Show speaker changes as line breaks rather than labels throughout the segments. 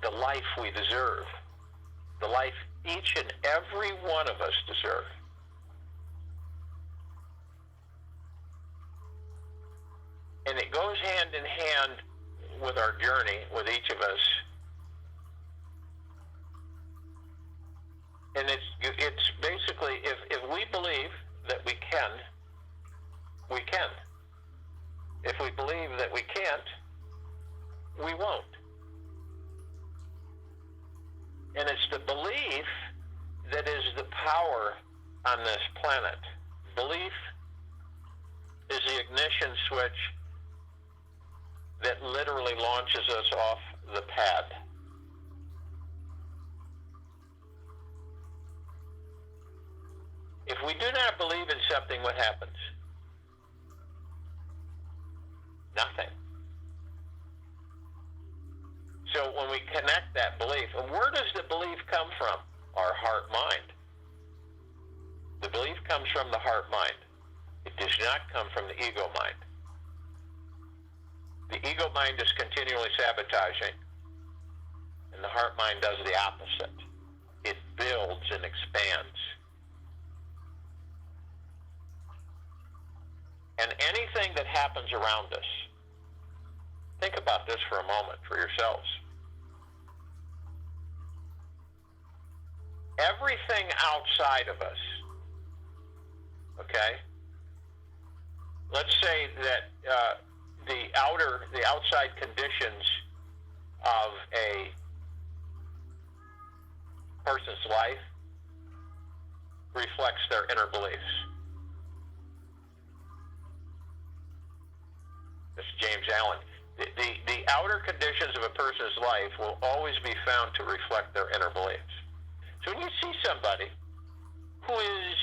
the life we deserve, the life each and every one of us deserve. And it goes hand in hand with our journey, with each of us. And it's basically, if we believe that we can, we can. If we believe that we can't, we won't. And it's the belief that is the power on this planet. Belief is the ignition switch that literally launches us off the pad. If we do not believe in something, what happens? Nothing. So when we connect that belief, and where does the belief come from? Our heart-mind. The belief comes from the heart-mind. It does not come from the ego-mind. The ego-mind is continually sabotaging, and the heart-mind does the opposite. It builds and expands. And anything that happens around us, think about this for a moment for yourselves. Everything outside of us, okay? Let's say that the outside conditions of a person's life reflects their inner beliefs. This is James Allen. The outer conditions of a person's life will always be found to reflect their inner beliefs. So when you see somebody who is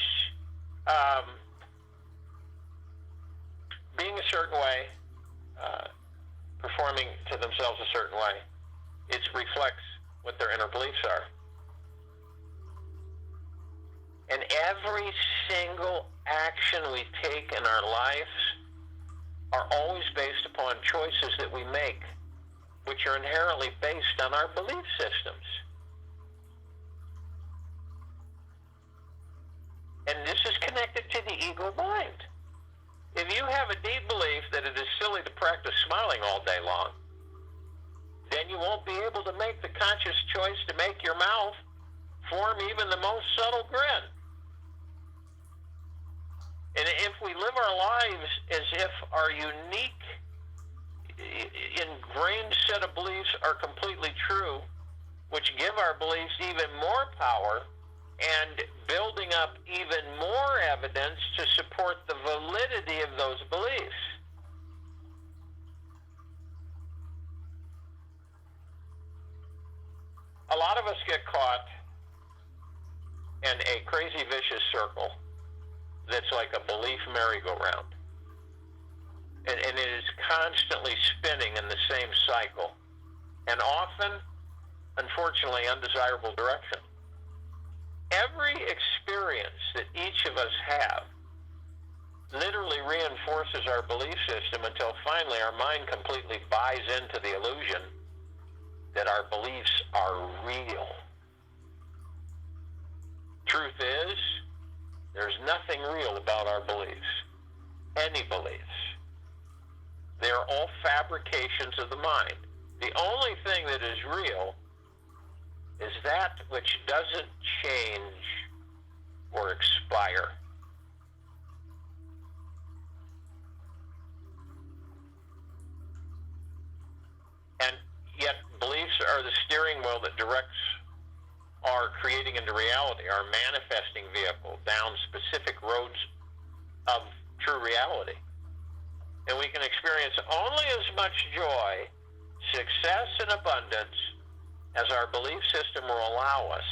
being a certain way, performing to themselves a certain way, it reflects what their inner beliefs are. And every single action we take in our lives are always based upon choices that we make, which are inherently based on our belief systems. And this is connected to the ego mind. If you have a deep belief that it is silly to practice smiling all day long, then you won't be able to make the conscious choice to make your mouth form even the most subtle grin. And if we live our lives as if our unique, ingrained set of beliefs are completely true, which give our beliefs even more power and building up even more evidence to support the validity of those beliefs. A lot of us get caught in a crazy, vicious circle that's like a belief merry-go-round. And it is constantly spinning in the same cycle, and often, unfortunately, undesirable direction. Every experience that each of us have literally reinforces our belief system until finally our mind completely buys into the illusion that our beliefs are real. Truth is, there's nothing real about our beliefs, any beliefs. They are all fabrications of the mind. The only thing that is real is that which doesn't change or expire. And yet beliefs are the steering wheel that directs our creating into reality, our manifesting vehicle down specific roads of true reality. And we can experience only as much joy, success, and abundance as our belief system will allow us.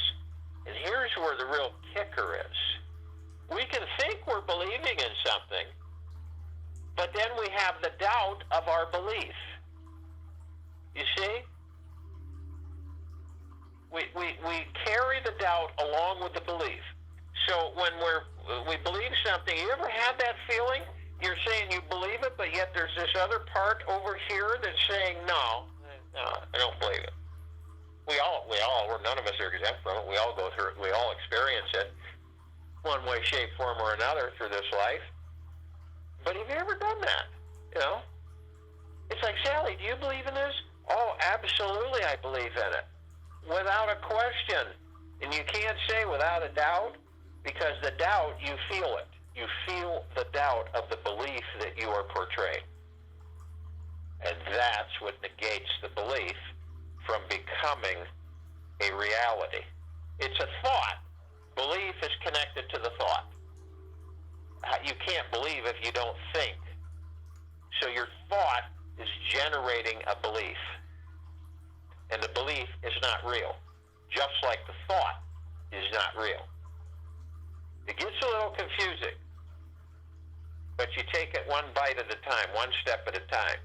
And here's where the real kicker is. We can think we're believing in something, but then we have the doubt of our belief. You see? We carry the doubt along with the belief. So when we believe something, you ever had that feeling? You're saying you believe it, but yet there's this other part over here that's saying, no, I don't believe it. None of us are exempt from it. We all go through it. We all experience it one way, shape, form, or another through this life. But have you ever done that? You know? It's like, Sally, do you believe in this? Oh, absolutely I believe in it. Without a question. And you can't say without a doubt, because the doubt, you feel it. You feel the doubt of the belief that you are portraying. And that's what negates the belief from becoming a reality. It's a thought. Belief is connected to the thought. You can't believe if you don't think. So your thought is generating a belief. And the belief is not real. Just like the thought is not real. It gets a little confusing. But you take it one bite at a time, one step at a time.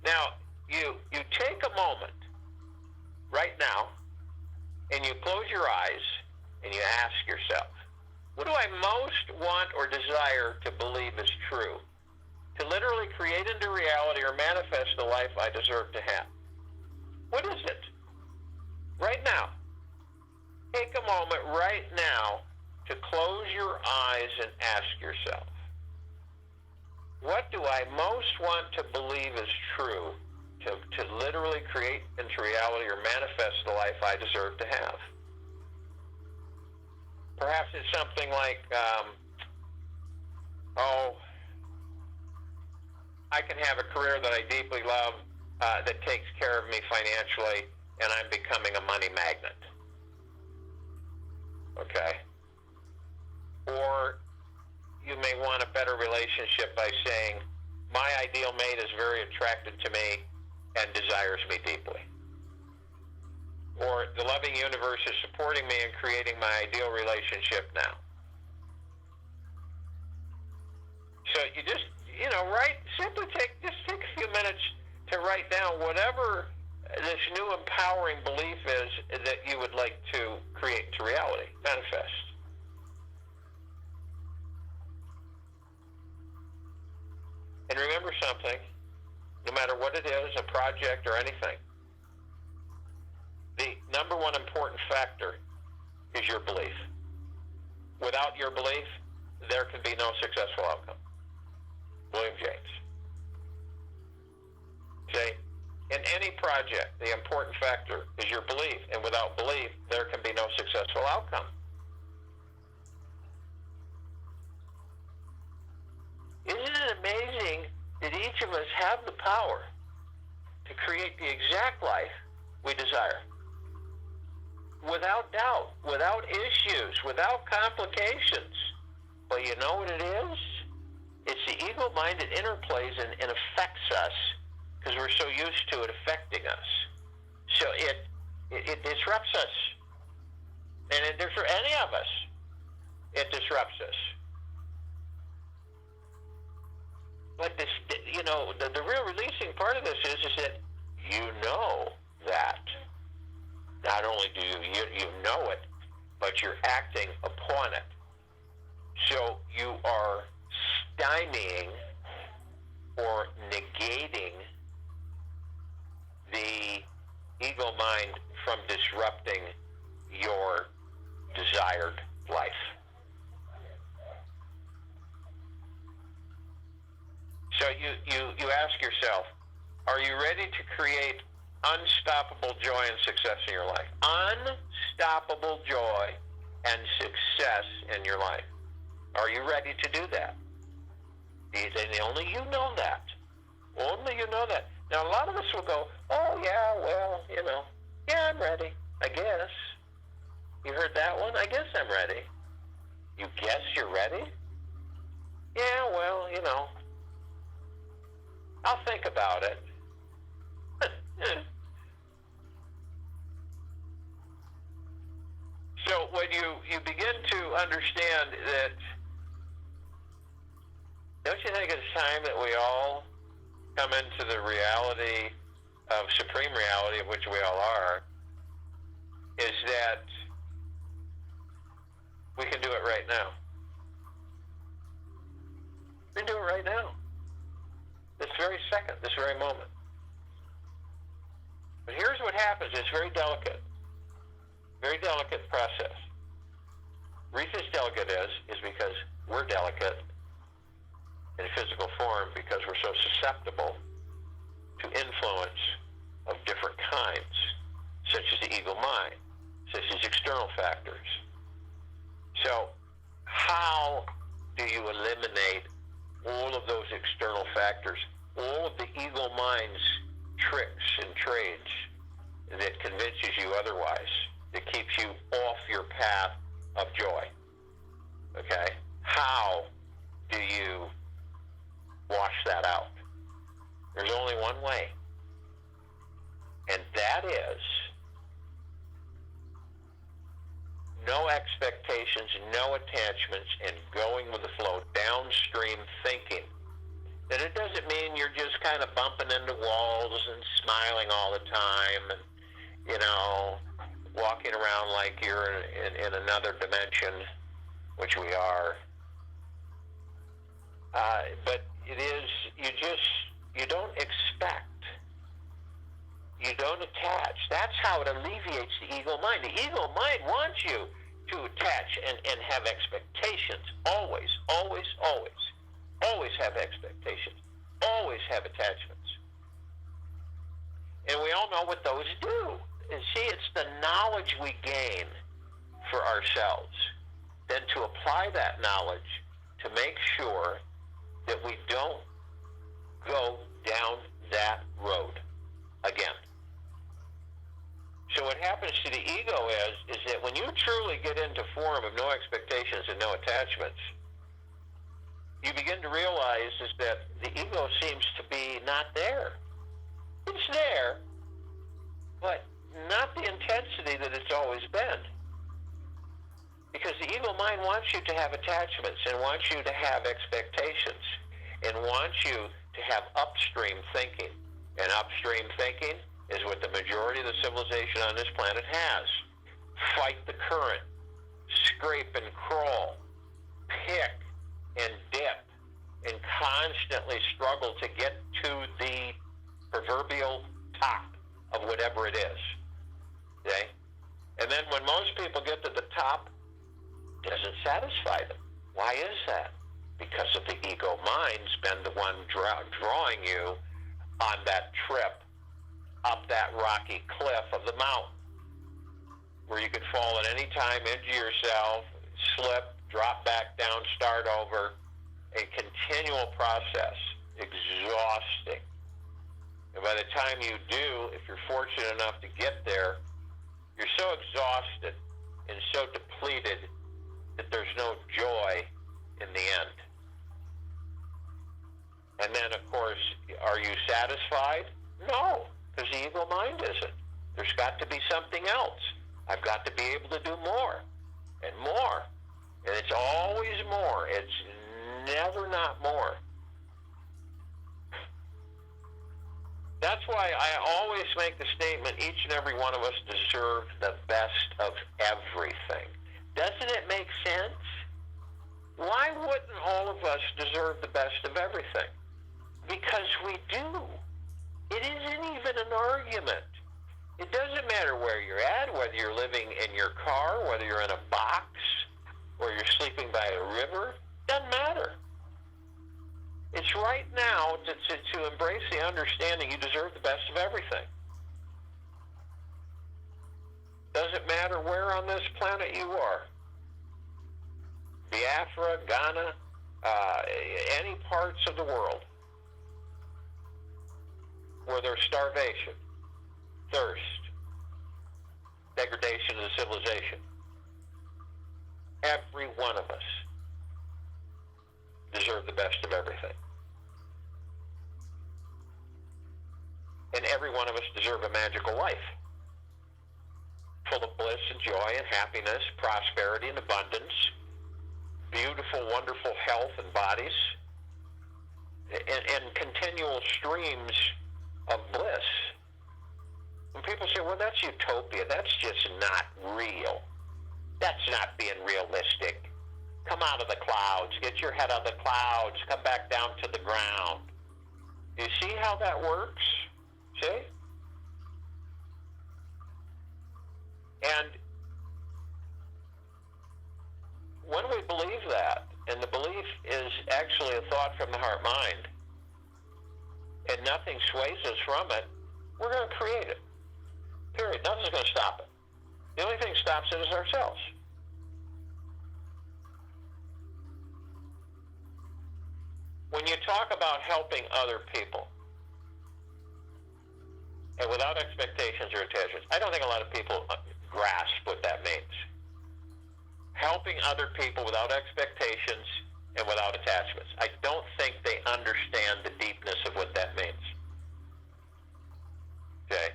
Now, you take a moment right now, and you close your eyes, and you ask yourself, what do I most want or desire to believe is true? To literally create into reality or manifest the life I deserve to have. What is it? Right now. Take a moment right now to close your eyes and ask yourself, what do I most want to believe is true to literally create into reality or manifest the life I deserve to have? Perhaps it's something like, I can have a career that I deeply love that takes care of me financially, and I'm becoming a money magnet. Okay? Or you may want a better relationship by saying, my ideal mate is very attracted to me and desires me deeply. Or the loving universe is supporting me in creating my ideal relationship now. So you just, take a few minutes to write down whatever this new empowering belief is that you would like to create into reality, manifest. And remember something, no matter what it is, a project or anything, the number one important factor is your belief. Without your belief, there can be no successful outcome. William James. Okay? In any project, the important factor is your belief, and without belief, there can be no successful outcome. Isn't it amazing that each of us have the power to create the exact life we desire? Without doubt, without issues, without complications. Well, you know what it is? It's the ego-mind that interplays and affects us because we're so used to it affecting us. So it disrupts us. And for any of us, it disrupts us. But this, the real releasing part of this is that you know that. Not only do you know it, but you're acting upon it. So you are stymieing or negating the ego mind from disrupting your desired life. So you ask yourself, are you ready to create unstoppable joy and success in your life? Unstoppable joy and success in your life. Are you ready to do that? And only you know that. Only you know that. Now, a lot of us will go, oh, yeah, well, yeah, I'm ready, I guess. You heard that one? I guess I'm ready. You guess you're ready? Yeah, well, I'll think about it. So when you begin to understand that, don't you think it's time that we all come into the reality of supreme reality, of which we all are, is that we can do it right now. We can do it right now. This very second, this very moment. But here's what happens. It's very delicate process. The reason it's delicate is because we're delicate in physical form because we're so susceptible to influence of different kinds, such as the ego mind, such as external factors. So how do you eliminate all of those external factors, all of the ego mind's tricks and trades that convinces you otherwise, that keeps you off your path of joy? Okay? How do you wash that out? There's only one way, and that is no expectations, no attachments, and going with the flow, downstream thinking. That it doesn't mean you're just kind of bumping into walls and smiling all the time and, walking around like you're in another dimension, which we are. But it is, you don't expect. You don't attach. That's how it alleviates the ego mind. The ego mind wants you to attach and have expectations. Always, always, always. Always have expectations. Always have attachments. And we all know what those do. And see, it's the knowledge we gain for ourselves. Then to apply that knowledge to make sure that we don't go down that road again. So what happens to the ego is that when you truly get into form of no expectations and no attachments, you begin to realize is that the ego seems to be not there. It's there, but not the intensity that it's always been. Because the ego mind wants you to have attachments and wants you to have expectations and wants you to have upstream thinking. And upstream thinking is what the majority of the civilization on this planet has. Fight the current, scrape and crawl, pick and dip, and constantly struggle to get to the proverbial top of whatever it is. Okay? And then when most people get to the top, it doesn't satisfy them. Why is that? Because of the ego mind's been the one drawing you on that trip up that rocky cliff of the mountain, where you could fall at any time into yourself, slip, drop back down, start over, a continual process, exhausting. And by the time you do, if you're fortunate enough to get there, you're so exhausted and so depleted that there's no joy in the end. And then, of course, are you satisfied? No, because the ego mind isn't. There's got to be something else. I've got to be able to do more and more. And it's always more. It's never not more. That's why I always make the statement, each and every one of us deserve the best of everything. Doesn't it make sense? Why wouldn't all of us deserve the best of everything? Because we do. It isn't even an argument. It doesn't matter where you're at, whether you're living in your car, whether you're in a box, or you're sleeping by a river. Doesn't matter. It's right now to embrace the understanding you deserve the best of everything. Doesn't matter where on this planet you are. Biafra, Ghana, any parts of the world where there's starvation, thirst, degradation of the civilization. Every one of us deserve the best of everything. And every one of us deserve a magical life, full of bliss and joy and happiness, prosperity and abundance, beautiful, wonderful health and bodies, and continual streams of bliss. When people say, well, that's utopia, that's just not real. That's not being realistic. Come out of the clouds. Get your head out of the clouds. Come back down to the ground. You see how that works? See? and nothing sways us from it, we're going to create it. Period. Nothing's going to stop it. The only thing that stops it is ourselves. When you talk about helping other people, and without expectations or attachments, I don't think a lot of people grasp what that means. Helping other people without expectations and without attachments. I don't think they understand the deepness of what that means. Okay?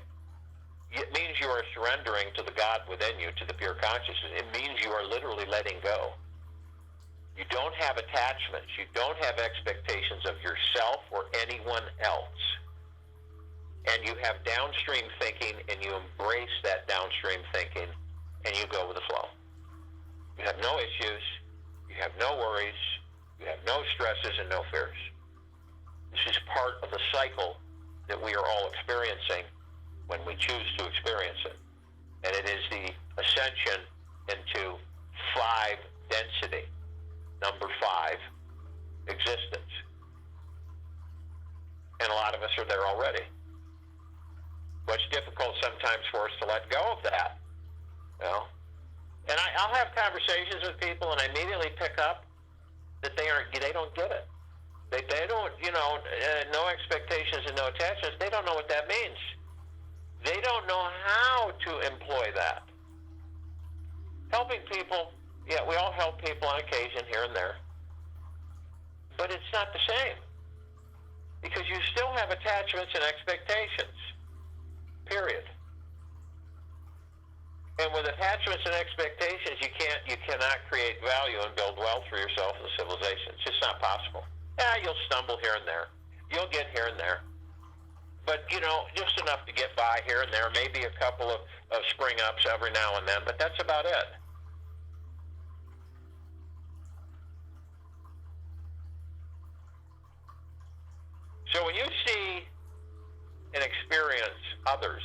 It means you are surrendering to the God within you, to the pure consciousness. It means you are literally letting go. You don't have attachments. You don't have expectations of yourself or anyone else. And you have downstream thinking, and you embrace that downstream thinking, and you go with the flow. You have no issues. You have no worries. You have no stresses and no fears. This is part of the cycle that we are all experiencing when we choose to experience it. And it is the ascension into 5 density, number 5, existence. And a lot of us are there already. But it's difficult sometimes for us to let go of that. You know? And I'll have conversations with people, and I immediately pick up that they don't get it. They don't, no expectations and no attachments. They don't know what that means. They don't know how to employ that. Helping people, yeah, we all help people on occasion here and there. But it's not the same. Because you still have attachments and expectations. Period. And with attachments and expectations, you cannot create value and build wealth for yourself and the civilization. It's just not possible. Yeah, you'll stumble here and there. You'll get here and there. But, just enough to get by here and there. Maybe a couple of spring-ups every now and then, but that's about it. So when you see and experience others,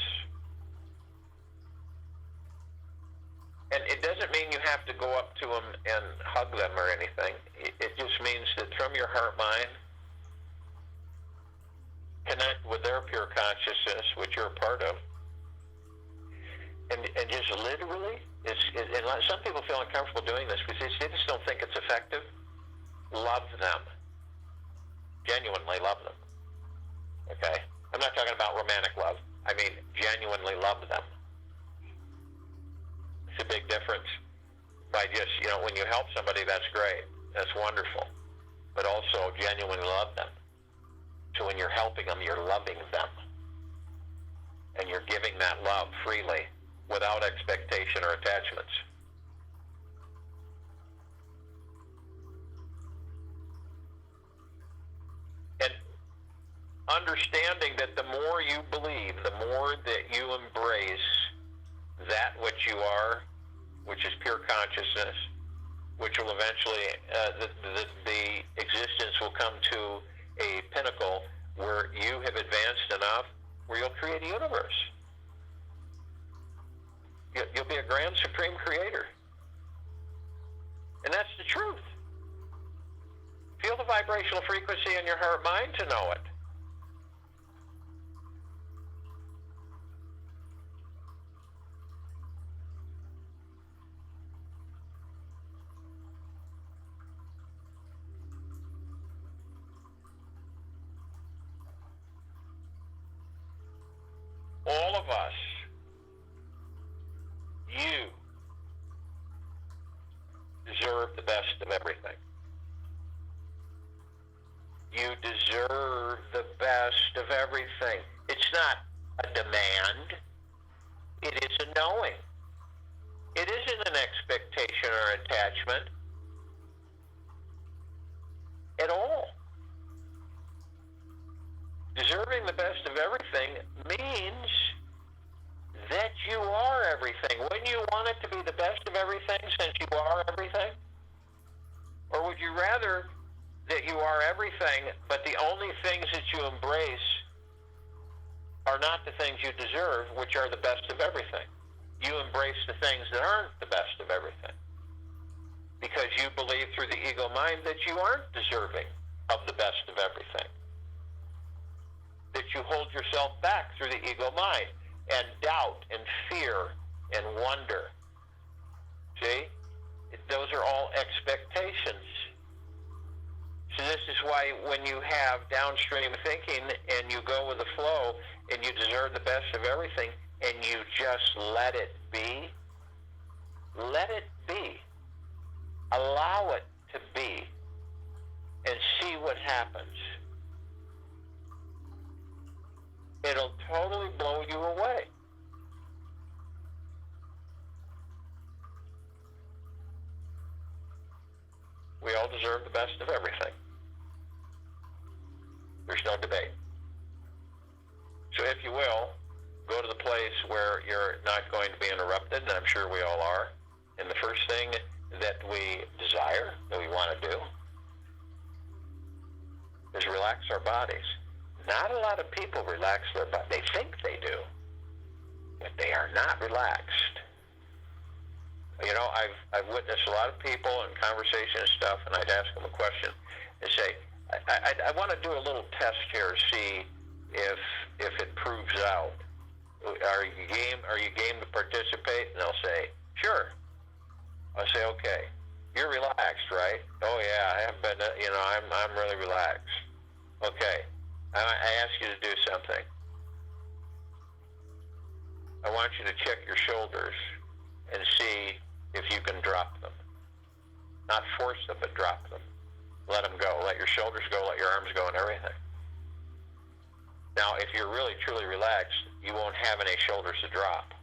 and it doesn't mean you have to go up to them and hug them or anything. It just means that from your heart mind, connect with their pure consciousness, which you're a part of, and just literally, and some people feel uncomfortable doing this because they just don't think it's effective. Love them. Genuinely love them. Okay? I'm not talking about romantic love. I mean genuinely love them. It's a big difference. By just, when you help somebody, that's great. That's wonderful. But also genuinely love them. So when you're helping them, you're loving them. And you're giving that love freely without expectation or attachments. And understanding that the more you believe, the more that you embrace that which you are, which is pure consciousness, which will eventually, the existence will come to a pinnacle where you have advanced enough where you'll create a universe. You'll be a grand supreme creator. And that's the truth. Feel the vibrational frequency in your heart mind to know it. All of us, you deserve the best of everything. You deserve the best of everything. It's not a demand. It is a knowing. It isn't an expectation or attachment at all. Deserving the best of everything means that you are everything. Wouldn't you want it to be the best of everything since you are everything? Or would you rather that you are everything, but the only things that you embrace are not the things you deserve, which are the best of everything? You embrace the things that aren't the best of everything because you believe through the ego mind that you aren't deserving of the best of everything. you hold yourself back through the ego mind, and doubt and fear and wonder. See? Those are all expectations. So this is why when you have downstream thinking and you go with the flow and you deserve the best of everything and you just let it be, let it be. Allow it to be and see what happens. It'll totally blow you away. We all deserve the best of everything. There's no debate. So if you will, go to the place where you're not going to be interrupted, and I'm sure we all are. And the first thing that we desire, that we want to do, is relax our bodies. Not a lot of people relax their bodies. They think they do, but they are not relaxed. You know, I've witnessed a lot of people in conversation and stuff, and I'd ask them a question and say, I want to do a little test here, see if it proves out. Are you game to participate? And they'll say, sure. I'll say, okay. You're relaxed, right? Oh yeah, I have been. You know, I'm really relaxed. Okay. I ask you to do something. I want you to check your shoulders and see if you can drop them. Not force them, but drop them. Let them go. Let your shoulders go, let your arms go, and everything. Now, if you're really, truly relaxed, you won't have any shoulders to drop.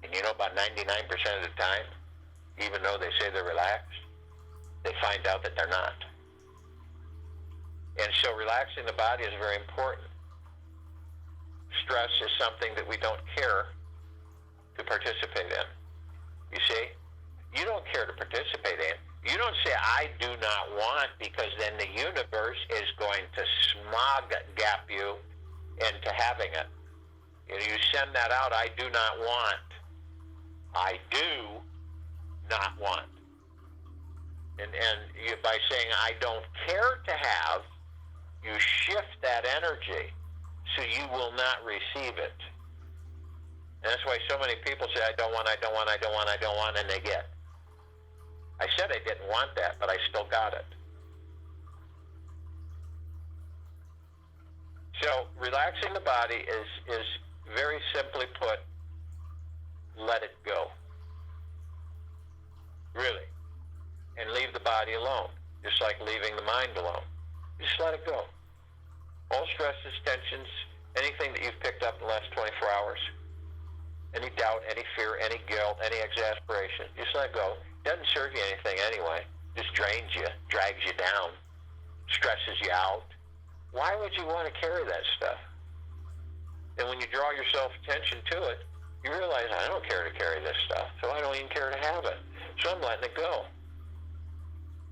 And you know, about 99% of the time, even though they say they're relaxed, they find out that they're not. And so relaxing the body is very important. Stress is something that we don't care to participate in. You see? You don't care to participate in. You don't say, I do not want, because then the universe is going to smog gap you into having it. You send that out, I do not want. I do not want. And you, by saying, I don't care to have, you shift that energy so you will not receive it. And that's why so many people say, I don't want, I don't want, I don't want, I don't want, and they get. I said I didn't want that, but I still got it. So relaxing the body is very simply put, let it go. Really. And leave the body alone, just like leaving the mind alone. Just let it go. All stresses, tensions, anything that you've picked up in the last 24 hours, any doubt, any fear, any guilt, any exasperation, just let go. Doesn't serve you anything anyway. Just drains you, drags you down, stresses you out. Why would you want to carry that stuff? And when you draw yourself attention to it, you realize, I don't care to carry this stuff, so I don't even care to have it. So I'm letting it go.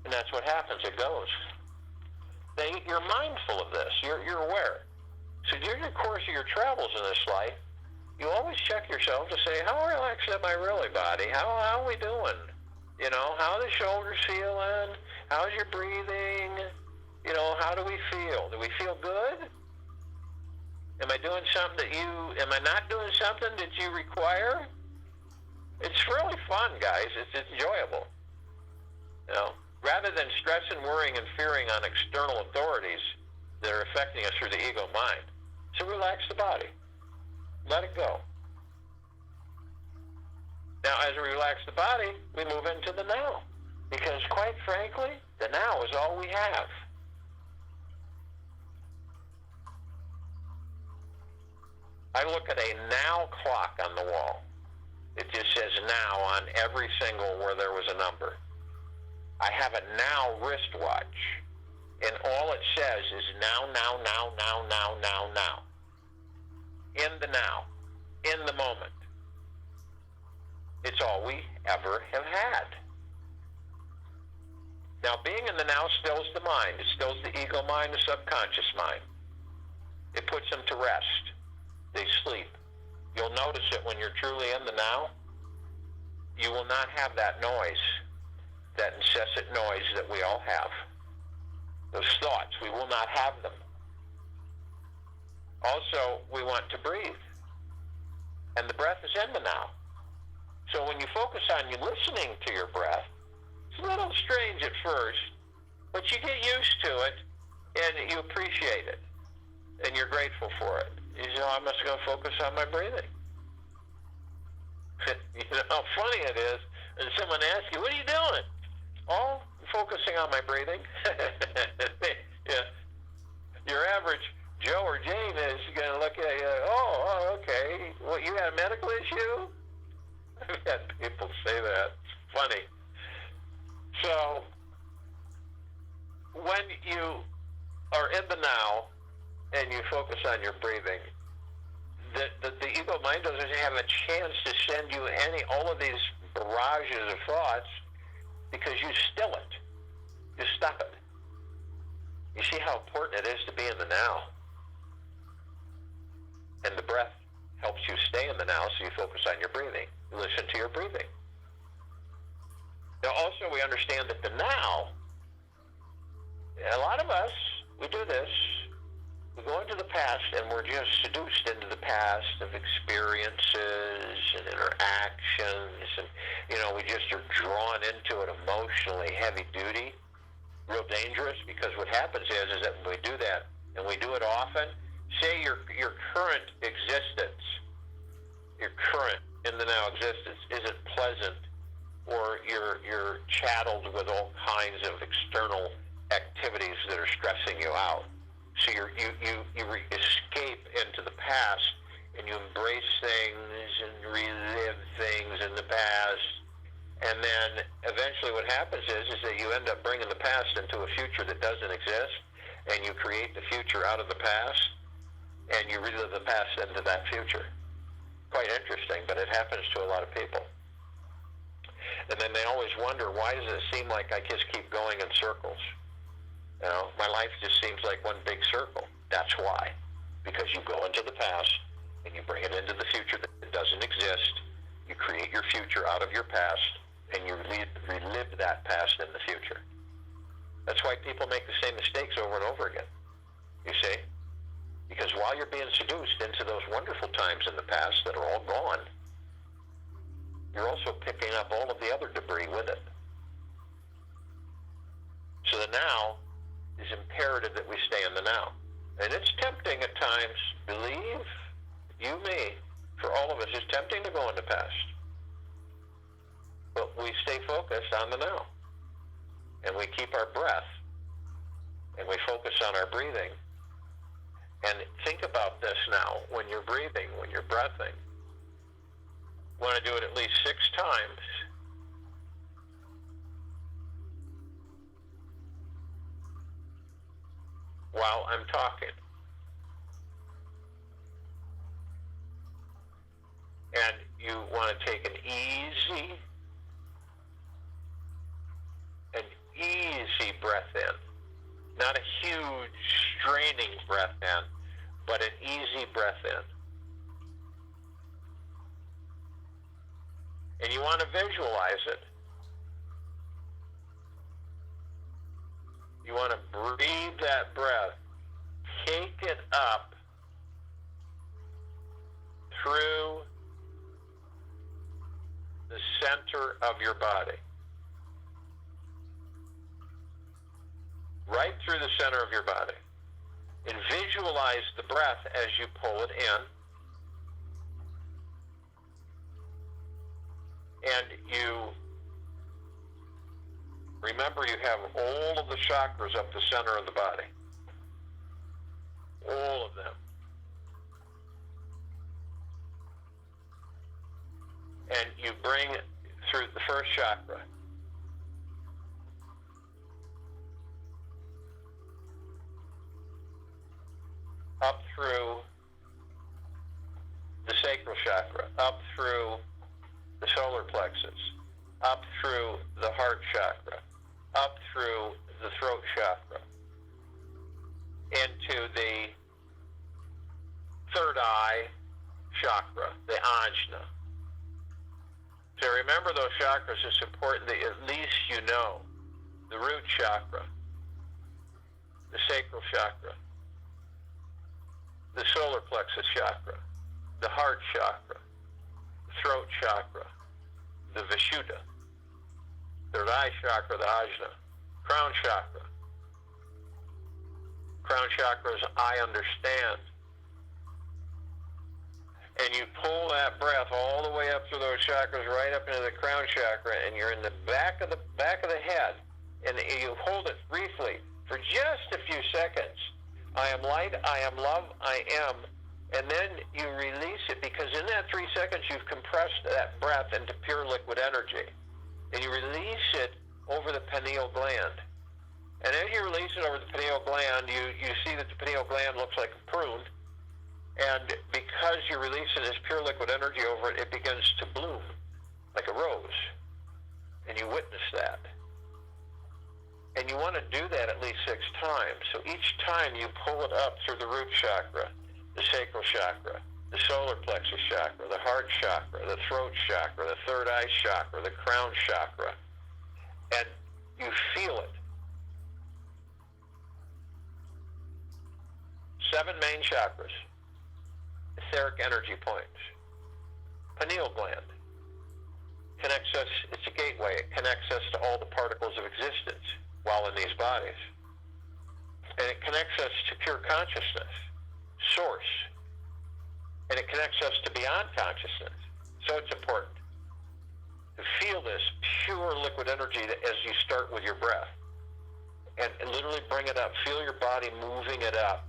And that's what happens. It goes. Now, you're mindful of this. You're aware. So during the course of your travels in this life, you always check yourself to say, how relaxed am I really, body? How are we doing? You know, how are the shoulders feeling? How's your breathing? You know, how do we feel? Do we feel good? Am I doing something am I not doing something that you require? It's really fun, guys. It's enjoyable. You know, rather than stressing, worrying, and fearing on external authorities that are affecting us through the ego mind. So relax the body. Let it go. Now, as we relax the body, we move into the now. Because, quite frankly, the now is all we have. I look at a now clock on the wall. It just says now on every single where there was a number. I have a now wristwatch, and all it says is now, now, now, now, now, now, now. In the now, in the moment. It's all we ever have had. Now, being in the now stills the mind. It stills the ego mind, the subconscious mind. It puts them to rest. They sleep. You'll notice it when you're truly in the now. You will not have that noise, that incessant noise that we all have. Those thoughts, we will not have them. Also, we want to breathe. And the breath is in the now. So when you focus on you listening to your breath, it's a little strange at first, but you get used to it and you appreciate it and you're grateful for it. You know, I'm just going to focus on my breathing. You know how funny it is when someone asks you, what are you doing? Oh, I'm focusing on my breathing. Yeah. Your average Joe or Jane is going to look at you, oh, okay. What, you had a medical issue? I've had people say that. It's funny. So, when you are in the now and you focus on your breathing, the ego mind doesn't have a chance to send you all of these barrages of thoughts because you still it. You stop it. You see how important it is to be in the now. And the breath helps you stay in the now, so you focus on your breathing. You listen to your breathing. Now, also, we understand that the now, a lot of us, we do this. We go into the past and we're just seduced into the past of experiences and interactions, and you know, we just are drawn into it emotionally, heavy duty, real dangerous, because what happens is that when we do that and we do it often, say your current existence, your current in the now existence isn't pleasant, or you're chatteled with all kinds of external activities that are stressing you out. So you escape into the past and you embrace things and relive things in the past. And then eventually what happens is that you end up bringing the past into a future that doesn't exist, and you create the future out of the past, and you relive the past into that future. Quite interesting, but it happens to a lot of people. And then they always wonder, why does it seem like I just keep going in circles? You know, my life just seems like one big circle. That's why. Because you go into the past and you bring it into the future that doesn't exist. You create your future out of your past, and you relive that past in the future. That's why people make the same mistakes over and over again. You see? Because while you're being seduced into those wonderful times in the past that are all gone, you're also picking up all of the other debris with it. So the now is imperative that we stay in the now. And it's tempting at times, believe you me, for all of us, it's tempting to go in the past. But we stay focused on the now. And we keep our breath. And we focus on our breathing. And think about this now, when you're breathing, when you're breathing. You want to do it at least 6 times. While I'm talking. And you want to take an easy breath in. Not a huge, straining breath in, but an easy breath in. And you want to visualize it. You want to breathe that breath. Take it up through the center of your body. Right through the center of your body. And visualize the breath as you pull it in. And you remember you have all of the chakras up the center of the body. All of them. And you bring it through the first chakra. Up through the sacral chakra, up through the solar plexus, up through the heart chakra, up through the throat chakra, into the third eye chakra, the ajna. So remember those chakras. It's important that at least you know the root chakra, the sacral chakra, the solar plexus chakra, the heart chakra, the throat chakra, the Vishuddha, third eye chakra, the Ajna, crown chakra. Crown chakra is I understand. And you pull that breath all the way up through those chakras right up into the crown chakra, and you're in the back of the head, and you hold it briefly for just a few seconds. I am light, I am love, I am. And then you release it, because in that 3 seconds you've compressed that breath into pure liquid energy. And you release it over the pineal gland. And as you release it over the pineal gland, you see that the pineal gland looks like a prune. And because you're releasing this pure liquid energy over it, it begins to bloom like a rose. And you witness that. And you want to do that at least 6 times. So each time you pull it up through the root chakra, the sacral chakra, the solar plexus chakra, the heart chakra, the throat chakra, the third eye chakra, the crown chakra, and you feel it. 7 main chakras, etheric energy points, pineal gland, connects us, it's a gateway, it connects us to all the particles of existence while in these bodies. And it connects us to pure consciousness, source. And it connects us to beyond consciousness. So it's important to feel this pure liquid energy as you start with your breath. And literally bring it up. Feel your body moving it up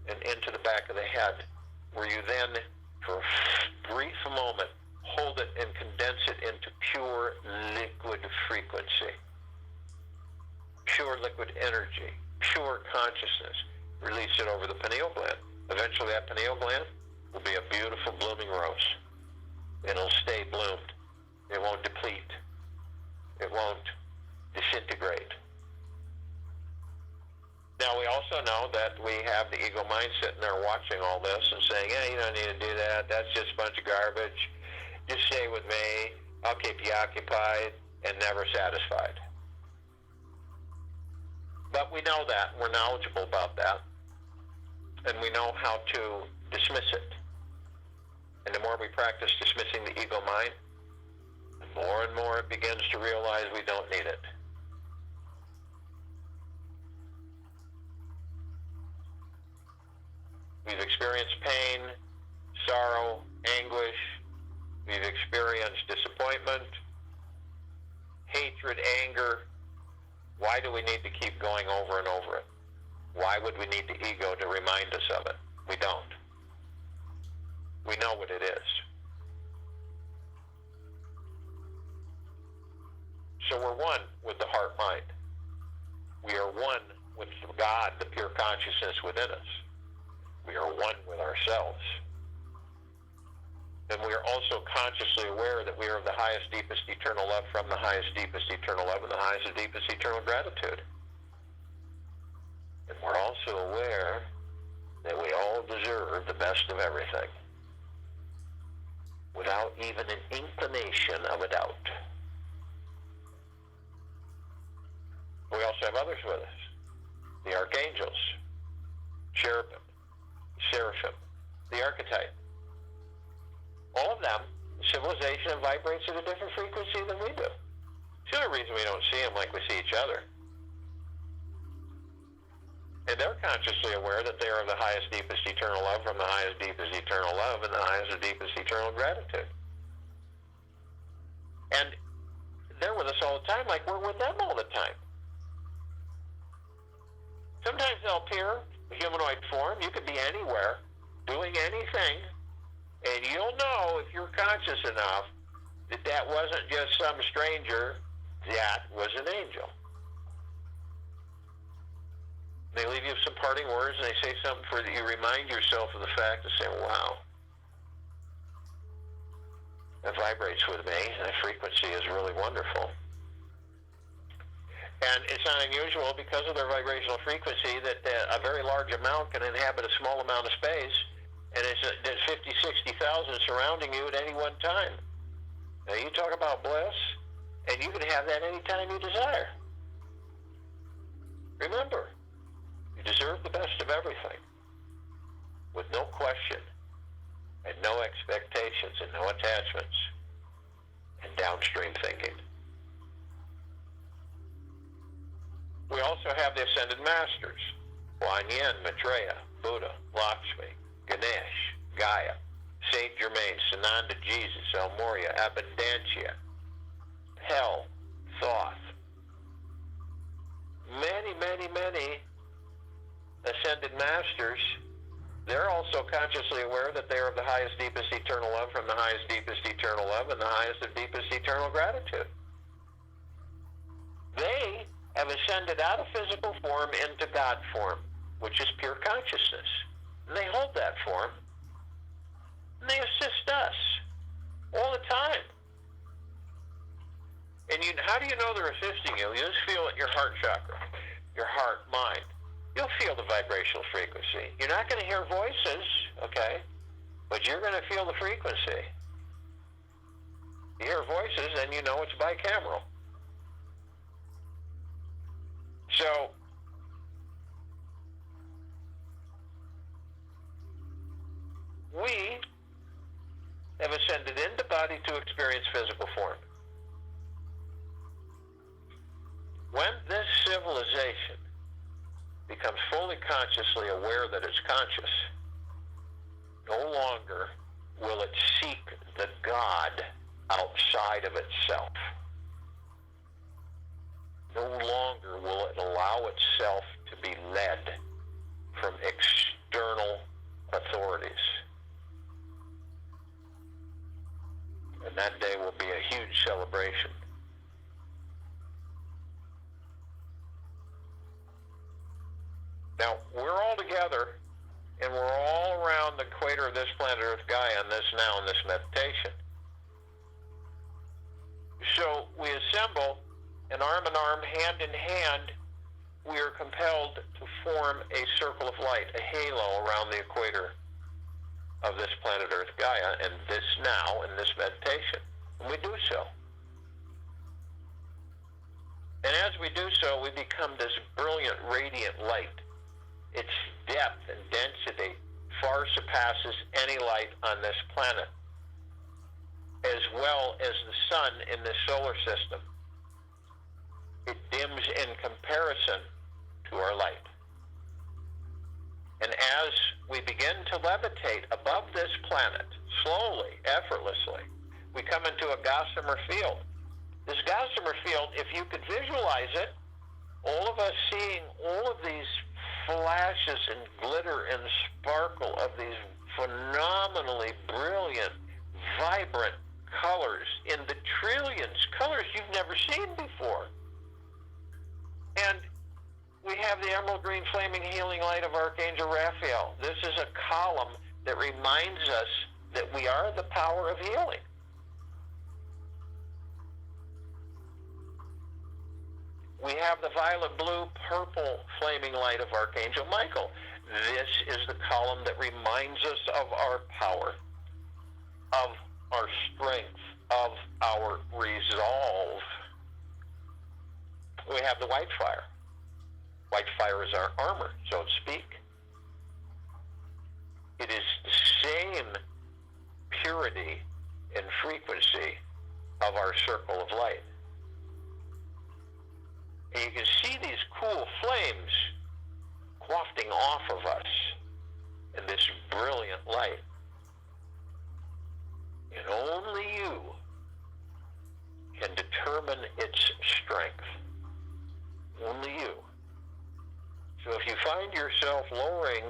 and into the back of the head, where you then, for a brief moment, hold it and condense it into pure liquid frequency. Pure liquid energy, pure consciousness. Release it over the pineal gland. Eventually that pineal gland will be a beautiful blooming rose. It'll stay bloomed. It won't deplete. It won't disintegrate. Now, we also know that we have the ego mind sitting there watching all this and saying, yeah, you don't need to do that. That's just a bunch of garbage. Just stay with me. I'll keep you occupied, and never satisfied. But we know that. We're knowledgeable about that. And we know how to dismiss it. And the more we practice dismissing the ego mind, the more and more it begins to realize we don't need it. We've experienced pain, sorrow, anguish. We've experienced disappointment, hatred, anger. Why do we need to keep going over and over it? Why would we need the ego to remind us of it? We don't. We know what it is. So we're one with the heart-mind. We are one with God, the pure consciousness within us. We are one with ourselves. And we are also consciously aware that we are of the highest, deepest, eternal love from the highest, deepest, eternal love and the highest and deepest, eternal gratitude. And we're also aware that we all deserve the best of everything, without even an inclination of a doubt. We also have others with us. The archangels, cherubim, seraphim, the archetype. All of them, civilization vibrates at a different frequency than we do. It's the only reason we don't see them like we see each other. And they're consciously aware that they are the highest, deepest, eternal love from the highest, deepest, eternal love and the highest and deepest, eternal gratitude. And they're with us all the time like we're with them all the time. Sometimes they'll appear in humanoid form. You could be anywhere, doing anything, and you'll know if you're conscious enough that that wasn't just some stranger, that was an angel. They leave you some parting words, and they say something for that you remind yourself of the fact to say, wow, that vibrates with me. That frequency is really wonderful. And it's not unusual because of their vibrational frequency that a very large amount can inhabit a small amount of space, and there's 50, 60,000 surrounding you at any one time. Now you talk about bliss, and you can have that anytime you desire. Remember, you deserve the best of everything, with no question. attachments, and downstream thinking. We also have the Ascended Masters, Kuan Yin, Maitreya, Buddha, Lakshmi, Ganesh, Gaia, Saint Germain, Sananda Jesus, El Morya, Abundantia, Hell, Thoth. Many, many, many Ascended Masters, they're also consciously aware that they are of the highest, deepest, eternal love from the highest, deepest, eternal love and the highest and deepest, eternal gratitude. They have ascended out of physical form into God form, which is pure consciousness. And they hold that form, and they assist us all the time. And how do you know they're assisting you? You just feel it in your heart chakra, your heart, mind. You'll feel the vibrational frequency. You're not going to hear voices, okay? But you're going to feel the frequency. You hear voices, and you know it's bicameral. So, we have ascended into body to experience physical form. When this civilization becomes fully consciously aware that it's conscious, no longer will it seek the God outside of itself. No longer will it allow itself to be led from external authorities. And that day will be a huge celebration. Now, we're all together, and we're all around the equator of this planet Earth Gaia in this meditation. So we assemble, and arm in arm, hand in hand, we are compelled to form a circle of light, a halo around the equator of this planet Earth Gaia, and this now, in this meditation. And we do so. And as we do so, we become this brilliant, radiant light. Its depth and density far surpasses any light on this planet, as well as the sun in this solar system. It dims in comparison to our light. And as we begin to levitate above this planet, slowly, effortlessly, we come into a gossamer field. This gossamer field, if you could visualize it, all of us seeing all of these flashes and glitter and sparkle of these phenomenally brilliant, vibrant colors in the trillions, colors you've never seen before. And we have the emerald green flaming healing light of Archangel Raphael. This is a column that reminds us that we are the power of healing. We have the violet, blue, purple flaming light of Archangel Michael. This is the column that reminds us of our power, of our strength, of our resolve. We have the white fire. White fire is our armor, so to speak. It is the same purity and frequency of our circle of light. And you can see these cool flames wafting off of us in this brilliant light. And only you can determine its strength. Only you. So if you find yourself lowering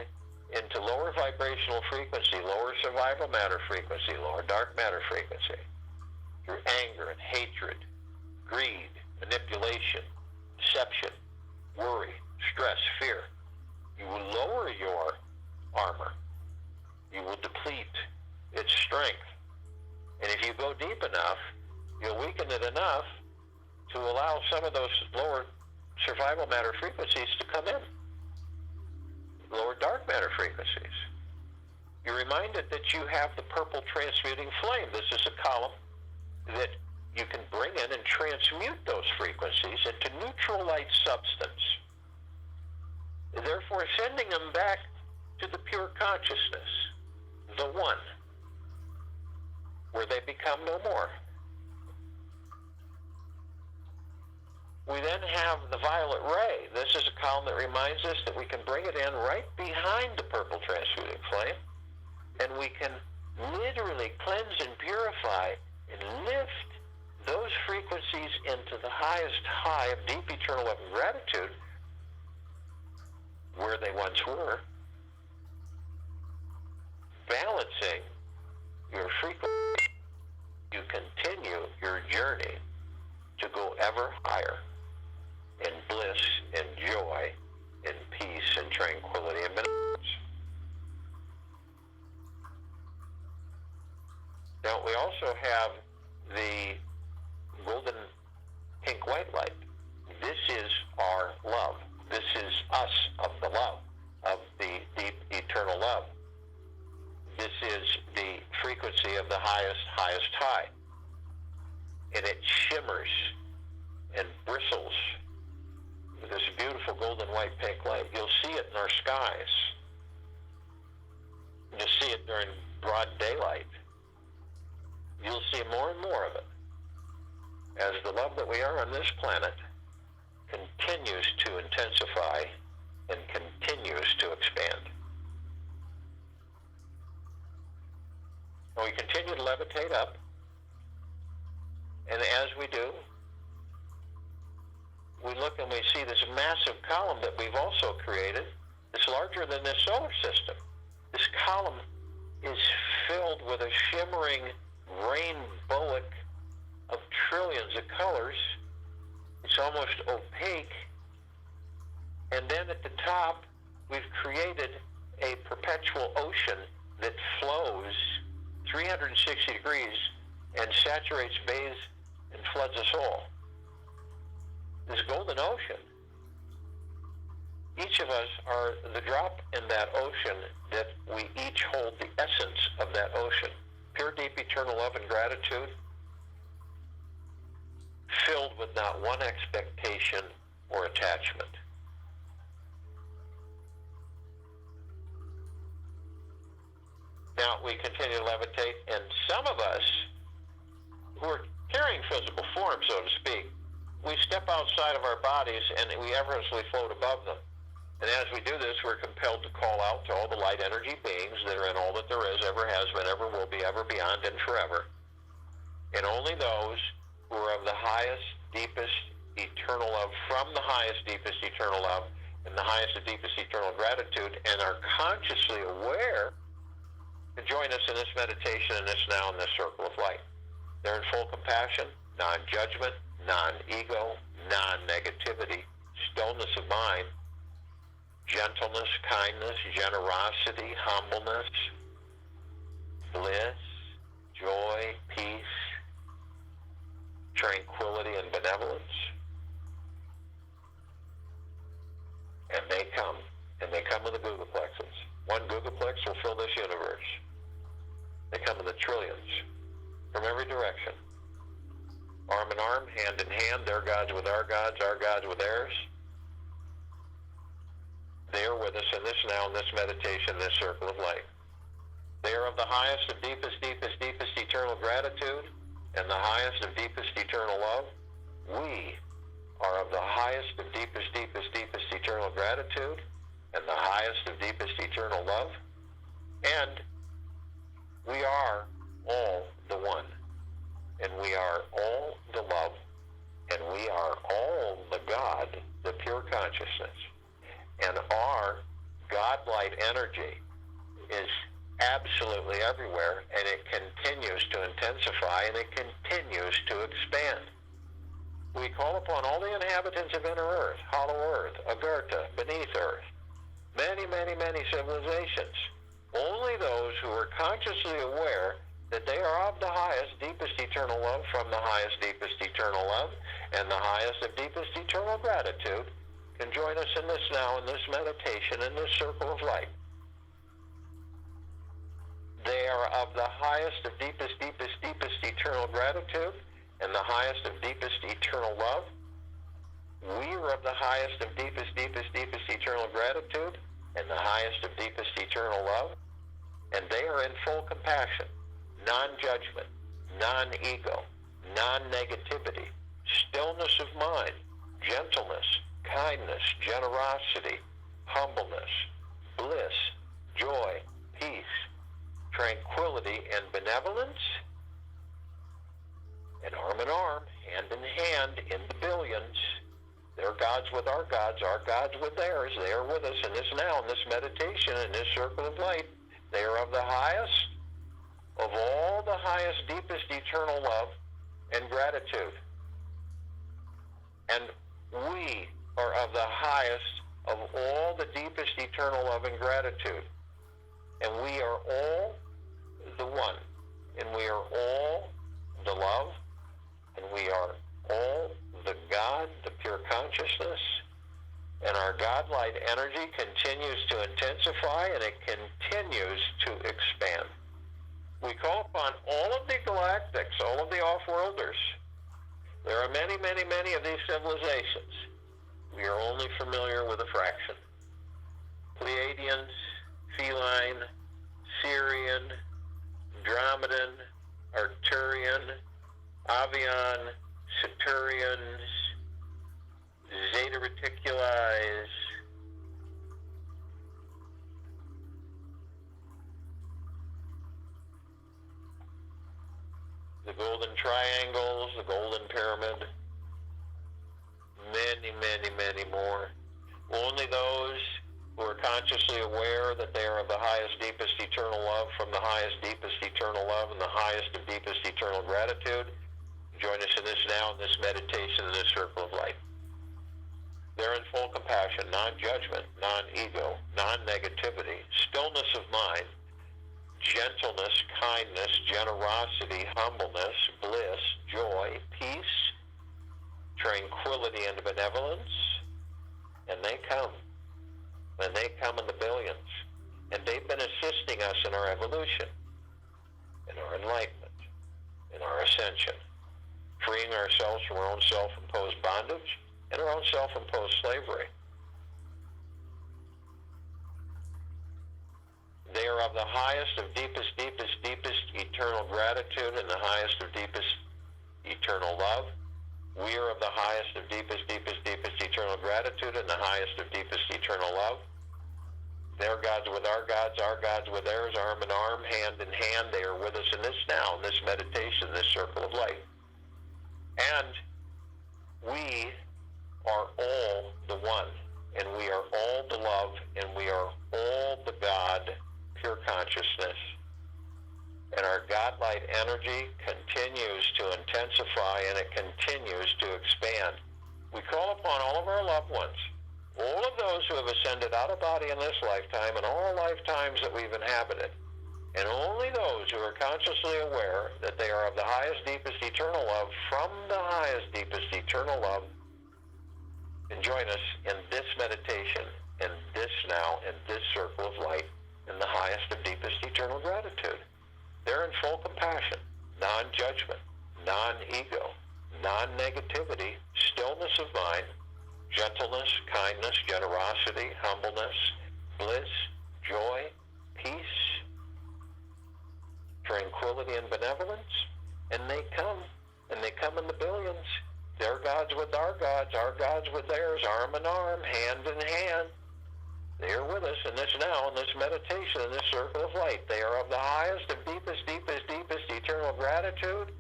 into lower vibrational frequency, lower survival matter frequency, lower dark matter frequency, through anger and hatred, greed, manipulation, deception, worry, stress, fear, you will lower your armor. You will deplete its strength. And if you go deep enough, you'll weaken it enough to allow some of those lower survival matter frequencies to come in. Lower dark matter frequencies. You're reminded that you have the purple transmuting flame. This is a column that you can bring in and transmute those frequencies into neutral light substance, therefore sending them back to the pure consciousness, the one, where they become no more. We then have the violet ray. This is a column that reminds us that we can bring it in right behind the purple transmuting flame, and we can literally cleanse and purify and lift those frequencies into the highest high of deep eternal love and gratitude where they once were, balancing your frequency. You continue your journey to go ever higher in bliss and joy, in peace and tranquility and benevolence. Now, we also have the golden pink-white light. This is our love. This is us of the love, of the deep eternal love. This is the frequency of the highest high. And it shimmers and bristles with this beautiful golden white pink light. You'll see it in our skies. You'll see it during broad daylight. You'll see more and more of it as the love that we are on this planet continues to intensify and continues to expand. And we continue to levitate up, and as we do, we look and we see this massive column that we've also created. It's larger than this solar system. This column is filled with a shimmering rainbowic of trillions of colors. It's almost opaque. And then at the top, we've created a perpetual ocean that flows 360 degrees and saturates, bathes, and floods us all. This golden ocean, each of us are the drop in that ocean that we each hold the essence of that ocean. Pure, deep, eternal love and gratitude, filled with not one expectation or attachment. Now, we continue to levitate, and some of us who are carrying physical form, so to speak, we step outside of our bodies and we effortlessly float above them. And as we do this, we're compelled to call out to all the light energy beings that are in all that there is, ever has been, ever will be, ever beyond, and forever. And only those who are of the highest, deepest, eternal love, from the highest, deepest, eternal love, and the highest and deepest, eternal gratitude, and are consciously aware, to join us in this meditation, in this now, in this circle of light. They're in full compassion, non-judgment, non-ego, non-negativity, stillness of mind, gentleness, kindness, generosity, humbleness, bliss, joy, peace, tranquility, and benevolence. And they come with the googolplexes. One googolplex will fill this universe. They come in the trillions from every direction. Arm in arm, hand in hand, their gods with our gods with theirs. They are with us in this now, in this meditation, in this circle of light. They are of the highest of deepest, deepest, deepest eternal gratitude and the highest of deepest eternal love. We are of the highest of deepest, deepest, deepest eternal gratitude and the highest of deepest eternal love. And we are all the one. And we are all the love. And we are all the God, the pure consciousness. And our God-light energy is absolutely everywhere, and it continues to intensify, and it continues to expand. We call upon all the inhabitants of inner Earth, hollow Earth, Agartha, beneath Earth, many, many, many civilizations. Only those who are consciously aware that they are of the highest, deepest eternal love, from the highest, deepest eternal love, and the highest of deepest eternal gratitude, can join us in this now, in this meditation, in this circle of light. They are of the highest of deepest, deepest, deepest eternal gratitude and the highest of deepest eternal love. We are of the highest of deepest, deepest, deepest eternal gratitude and the highest of deepest eternal love. And they are in full compassion, non-judgment, non-ego, non-negativity, stillness of mind, gentleness, kindness, generosity, humbleness, bliss, joy, peace, tranquility, and benevolence. And arm in arm, hand in hand, in the billions, their gods with our gods with theirs. They are with us in this now, in this meditation, in this circle of light. They are of the highest, of all the highest, deepest, eternal love and gratitude. And we are of the highest of all the deepest, eternal love and gratitude. And we are all the one. And we are all the love. And we are all the God, the pure consciousness. And our God-light energy continues to intensify, and it continues to expand. We call upon all of the galactics, all of the off-worlders. There are many, many, many of these civilizations. We are only familiar with a fraction. Pleiadians, Feline, Syrian, Andromedan, Arcturian, Avian, Saturnians, Zeta Reticuli, the Golden Triangles, the Golden Pyramid, many, many, many more. Only those who are consciously aware that they are of the highest, deepest, eternal love from the highest, deepest, eternal love and the highest and deepest, eternal gratitude. Join us in this now, in this meditation, in this circle of light. They're in full compassion, non-judgment, non-ego, non-negativity, stillness of mind, gentleness, kindness, generosity, humbleness, bliss, joy, peace, tranquility, and benevolence. And they come. And they come in the billions. And they've been assisting us in our evolution, in our enlightenment, in our ascension, freeing ourselves from our own self-imposed bondage and our own self-imposed slavery. They are of the highest of deepest, deepest, deepest eternal gratitude and the highest of deepest eternal love. We are of the highest of deepest, deepest, deepest eternal gratitude and the highest of deepest eternal love. Their gods with our gods with theirs, arm in arm, hand in hand. They are with us in this now, in this meditation, this circle of light. And we are all the one, and we are all the love, and we are all the God, pure consciousness. And our God-light energy continues to intensify, and it continues to expand. We call upon all of our loved ones, all of those who have ascended out of body in this lifetime and all lifetimes that we've inhabited, and only those who are consciously aware that they are of the highest, deepest, eternal love from the highest, deepest, eternal love, and join us in this meditation, in this now, in this circle of light, in the highest of deepest, eternal gratitude. They're in full compassion, non-judgment, non-ego, non-negativity, stillness of mind, gentleness, kindness, generosity, humbleness, bliss, joy, peace, tranquility, and benevolence. And they come in the billions. Their gods with our gods with theirs, arm in arm, hand in hand. They are with us in this now, in this meditation, in this circle of light. They are of the highest of deepest, deepest, deepest eternal gratitude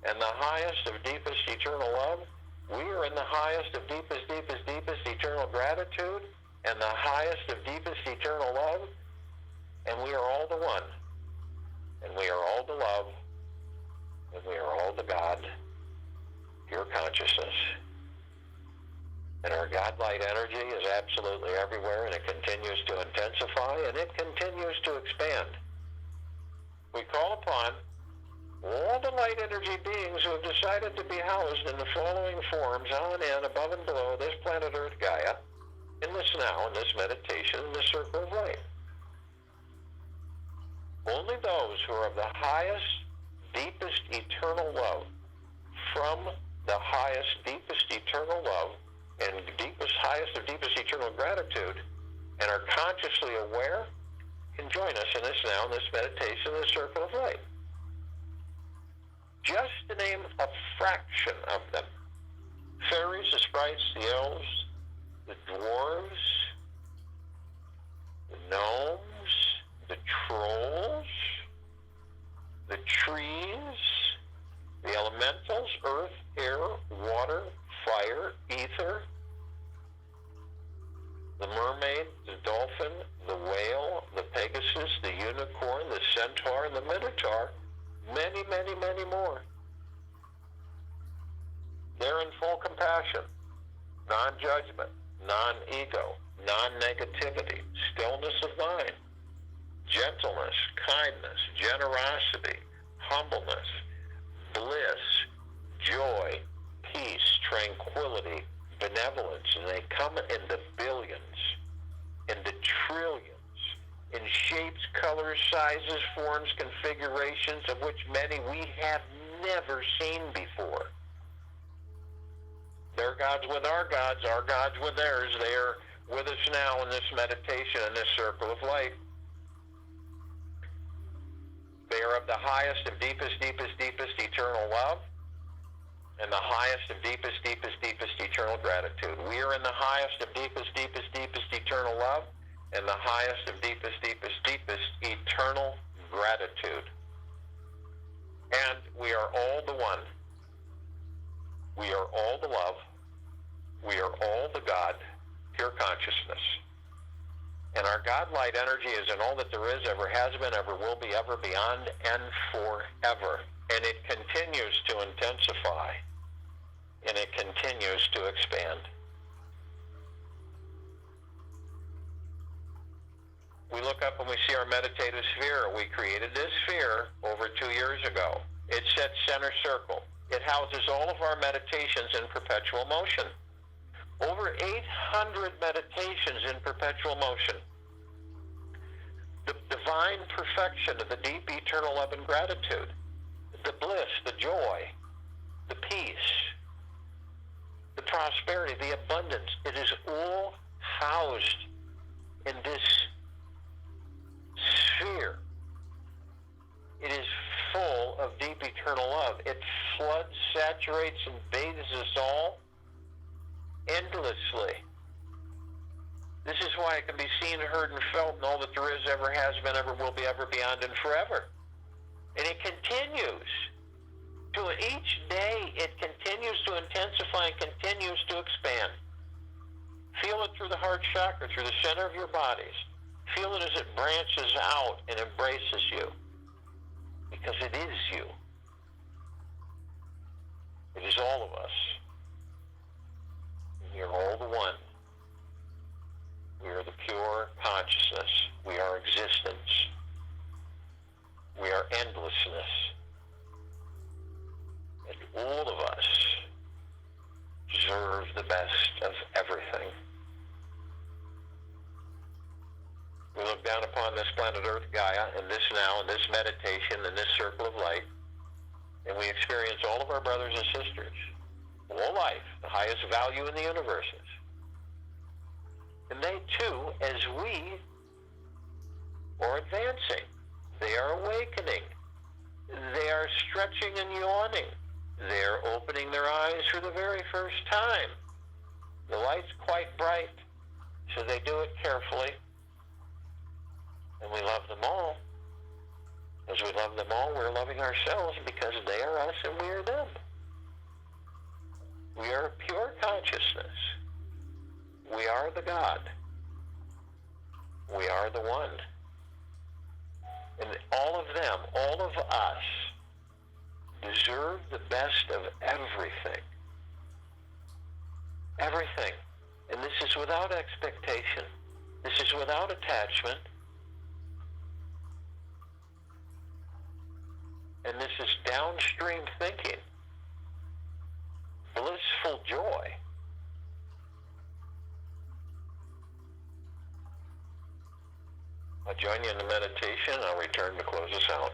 and the highest of deepest eternal love. We are in the highest of deepest, deepest, deepest eternal gratitude and the highest of deepest eternal love. And we are all the one. And we are all the love. And we are all the God, pure consciousness. And our God-light energy is absolutely everywhere, and it continues to intensify, and it continues to expand. We call upon all the light energy beings who have decided to be housed in the following forms on and above and below this planet Earth Gaia, in this now, in this meditation, in this circle of light. Only those who are of the highest, deepest eternal love, from the highest, deepest eternal love, and deepest, highest of deepest eternal gratitude, and are consciously aware, can join us in this now, in this meditation, in this circle of light. just to name a fraction of them. Fairies, the sprites, the elves, the dwarves, the gnomes, the trolls, the trees, the elementals, earth, air, water, fire, ether, the mermaid, the dolphin, the whale, the pegasus, the unicorn, the centaur, the minotaur, many, many, many more. They're in full compassion, non-judgment, non-ego, non-negativity, stillness of mind, gentleness, kindness, generosity, humbleness, bliss, joy, peace, tranquility, benevolence, and they come in the billions, in the trillions, in shapes, colors, sizes, forms, configurations of which many we have never seen before. Their gods with our gods with theirs. They are with us now in this meditation, in this circle of light. They are of the highest of deepest, deepest, deepest eternal love, and the highest of deepest, deepest, deepest eternal gratitude. We are in the highest of deepest, deepest, deepest eternal love, and the highest of deepest, deepest, deepest eternal gratitude. And we are all the one. We are all the love. We are all the God, pure consciousness. And our God-light energy is in all that there is, ever has been, ever will be, ever beyond, and forever. And it continues to intensify, and it continues to expand. We look up and we see our meditative sphere. We created this sphere over 2 years ago. It sets center circle. It houses all of our meditations in perpetual motion. Over 800 meditations in perpetual motion. The divine perfection of the deep eternal love and gratitude. The bliss, the joy, the peace, the prosperity, the abundance. It is all housed in this sphere. It is full of deep eternal love. It floods, saturates, and bathes us all endlessly. This is why it can be seen, heard, and felt in all that there is, ever has been, ever will be, ever beyond, and forever. And it continues. To each day, it continues to intensify and continues to expand. Feel it through the heart chakra, through the center of your bodies. Feel it as it branches out and embraces you. Because it is you. It is all of us. We are all the one. We are the pure consciousness. We are existence. We are endlessness. And all of us deserve the best of everything. We look down upon this planet Earth, Gaia, in this now, in this meditation, in this circle of light, and we experience all of our brothers and sisters, all life, the highest value in the universes. And they too, as we are advancing, they are awakening, they are stretching and yawning, they are opening their eyes for the very first time. The light's quite bright, so they do it carefully. And we love them all. As we love them all, we're loving ourselves because they are us and we are them. We are pure consciousness. We are the God. We are the one. And all of them, all of us, deserve the best of everything. Everything. And this is without expectation. This is without attachment. And this is downstream thinking. Blissful joy. I'll join you in the meditation. I'll return to close us out.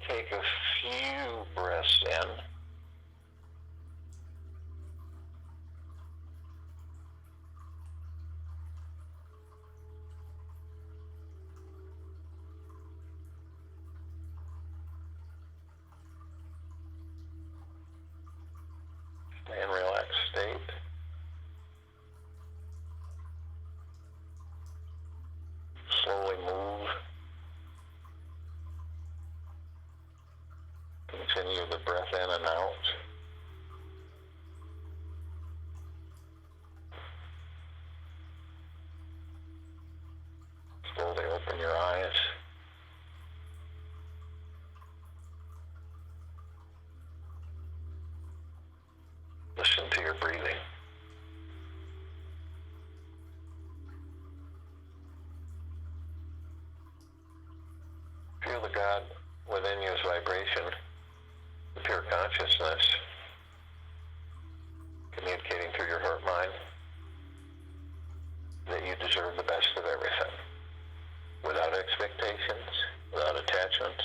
take a few breaths in. Stay in relaxed state. Slowly move. Continue the breath in and out. Slowly open your eyes. Listen to your breathing. Feel the God within you's vibration, the pure consciousness, communicating through your heart mind that you deserve the best of everything, without expectations, without attachments.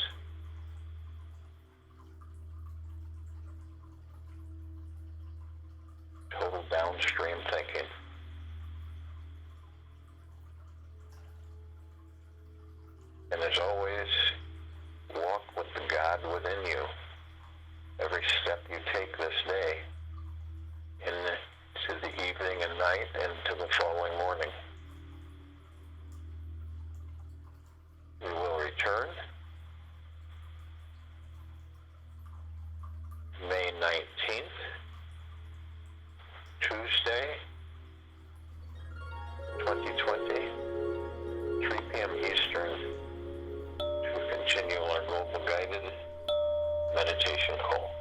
Total downstream thinking. And as always, walk with the God within you every step you take this day into the evening and night and to the following morning. We will return May 19th, Tuesday, 2020, 3 p.m. Eastern, to continue our global guided meditation call.